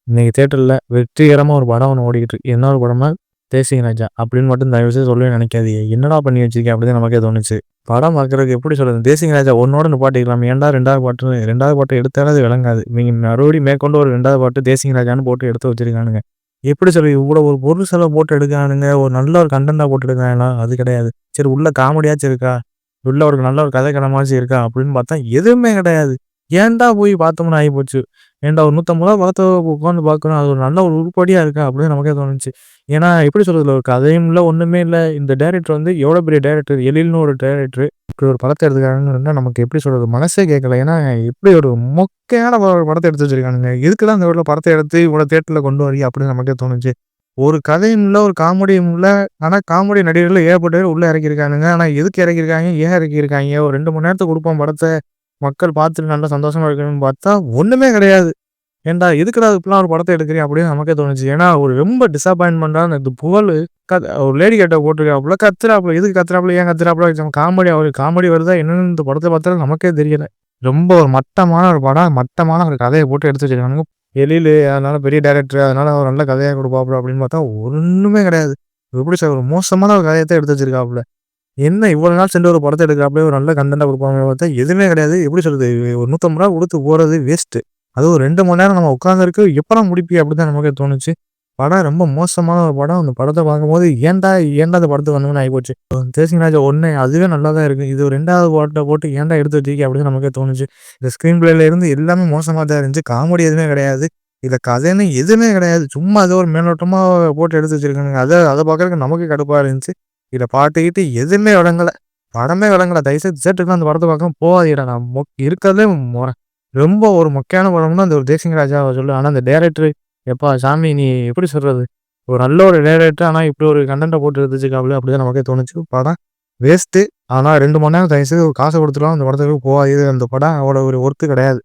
இன்னைக்கு தியேட்டர்ல வெற்றிகரமா ஒரு படம் ஒண்ணு ஓடிக்கிட்டு இருக்கு. என்ன ஒரு படம்னா, தேசிங்க ராஜா அப்படின்னு மட்டும் தயவு செய்து சொல்லவே நினைக்காதீங்க. என்னடா பண்ணி வச்சிருக்கேன் அப்படின்னு நமக்கே தோணுச்சு. படம் பார்க்குறதுக்கு எப்படி சொல்றது? தேசிங்க ராஜா 1ஓட நிப்பாட்டிக்கலாம். ஏன்டா 2வது பாட்டு 2வது பாட்டு எடுத்தாலே அது விளங்காது. இவங்க மறுபடியும் மேற்கொண்டு ஒரு 2வது பாட்டு தேசிங்க ராஜான்னு போட்டு எடுத்து வச்சிருக்கானுங்க. எப்படி சொல்றது? இவ்வளோ ஒரு பொருள் செலவு போட்டு எடுக்குறானுங்க. ஒரு நல்ல ஒரு கன்டென்ட்டா போட்டு எடுக்குறாங்களா? அது கிடையாது. சரி உள்ள காமெடியாச்சும் இருக்கா? உள்ள ஒரு நல்ல ஒரு கதைக்களமாச்சும் இருக்கா? அப்படின்னு பார்த்தா எதுவுமே கிடையாது. ஏன்டா போய் பார்த்தோம்னு ஆயிப்போச்சு. ஏன்டா ஒரு ரூ. 150 படத்த உட்காந்து பார்க்குறோம். அது ஒரு நல்ல ஒரு உருப்படியா இருக்கா? அப்படின்னு நமக்கே தோணுச்சு. ஏன்னா எப்படி சொல்றது? ஒரு கதையும் இல்ல, ஒண்ணுமே இல்ல. இந்த டைரக்டர் வந்து எவ்வளோ பெரிய டைரக்டர். எழில்னு ஒரு டைரக்டர். இப்படி ஒரு படத்த எடுத்துருக்காங்கன்னு நமக்கு எப்படி சொல்றது? மனசே கேட்கல. ஏன்னா இப்படி ஒரு மொக்கையான படத்த எடுத்து வச்சிருக்கானுங்க. எதுக்குடா இந்த ஒரு படத்த எடுத்து இவ்வளோ தியேட்டர்ல கொண்டு வரீங்க? அப்படின்னு நமக்கே தோணுச்சு. ஒரு கதையும் இல்ல, ஒரு காமெடியும் இல்ல. ஆனா காமெடி நடிகர்கள் ஏகப்பட்ட பேர் உள்ள இறக்கியிருக்கானுங்க. ஆனா எதுக்கு இறக்கியிருக்காங்க? ஏன் இறக்கியிருக்காங்க? ஒரு 2 மணி நேரத்துக்கு குடுப்போம் படத்த. மக்கள் பார்த்துட்டு நல்லா சந்தோஷமா இருக்கணும்னு பார்த்தா, ஒண்ணுமே கிடையாது. ஏன்டா எதுக்குடா இப்படிலாம் ஒரு படத்த எடுக்குறீங்க? அப்படின்னு நமக்கே தோணுச்சு. ஏன்னா ஒரு ரொம்ப டிசப்பாயின்ட்மென்ட்டான இது புகழு ஒரு லேடி கெட்டப் போட்டுருக்காப்புல, கத்துறாப்புல. எதுக்கு கத்துறாப்புல? ஏன் கத்துறாப்புல? காமெடி வருதா என்னன்னு இந்த படத்த பார்த்தாலும் நமக்கே தெரியல. ரொம்ப ஒரு மட்டமான ஒரு படம், மட்டமான ஒரு கதைய போட்டு எடுத்து வச்சிருக்கானுங்க. எழிலு அதனால பெரிய டைரக்டர், அதனால அவர் நல்ல கதையா குடுப்பாப்புல அப்படின்னு பார்த்தா, ஒண்ணுமே கிடையாது. எப்படி சார் ஒரு மோசமான ஒரு கதையத்தான் எடுத்து வச்சிருக்காப்புல. என்ன இவ்வளோ நாள் சென்று ஒரு படத்த எடுக்குறாப்புல ஒரு நல்ல கன்டென்ட்டா குடுப்பாங்கன்னு பார்த்தா, எதுவுமே கிடையாது. எப்படி சொல்றது? ஒரு ரூ. 150 குடுத்து போறது வேஸ்ட்டு. அதுவும் 2 மணி நேரம் நம்ம உட்கார்ந்திருக்கு. எப்படா முடிப்பிய? அப்படிதான் நமக்கே தோணுச்சு. படம் ரொம்ப மோசமான ஒரு படம். அந்த படத்த பார்க்கும்போது ஏன்டா இந்த படத்துக்கு வந்தோம்னு ஆயிப்போச்சு. தேசிங் ராஜா 1 அதுவே நல்லா தான் இருக்கு. இது 2வது பாட்ட போட்டு ஏன்டா எடுத்து வச்சிருக்கீங்க? அப்படின்னு நமக்கே தோணுச்சு. இந்த ஸ்க்ரீன் பிளேல இருந்து எல்லாமே மோசமா தான் இருந்துச்சு. காமெடி எதுவுமே கிடையாது. இதுல கதைன்னு எதுவுமே கிடையாது. சும்மா ஏதோ ஒரு மேலோட்டமா போட்டு எடுத்து வச்சிருக்கானுங்க. அத பார்க்கறதுக்கு நமக்கு கடுப்பா இருந்துச்சு. இதுல பாட்டு கீட்டு எதுவுமே விளங்கல. படமே விளங்கல. தயவுசெய்து தியேட்டருக்குலாம் அந்த படத்த பார்க்காம போகாதீங்கடா. நான் இருக்கிறதுலே ரொம்ப ஒரு மொக்கையான படம்னா அந்த ஒரு தேசிங்க ராஜாவ சொல்லுவேன். ஆனா அந்த டைரக்டர் எப்பா சாமி நீ எப்படி சொல்றது? ஒரு நல்ல ஒரு டைரக்டர் ஆனா இப்படி ஒரு கன்டென்ட்ட போட்டு எடுத்து வச்சிருக்காப்புல அப்படிதான் நமக்கே தோணுச்சு. படம் வேஸ்ட்டு. ஆனா 2 மணி நேரம் தயவுசெய்து காச குடுத்துலாம் அந்த படத்துக்கு போகாதீங்க. அந்த படம் அவ்வளோ ஒரு ஒர்த்து கிடையாது.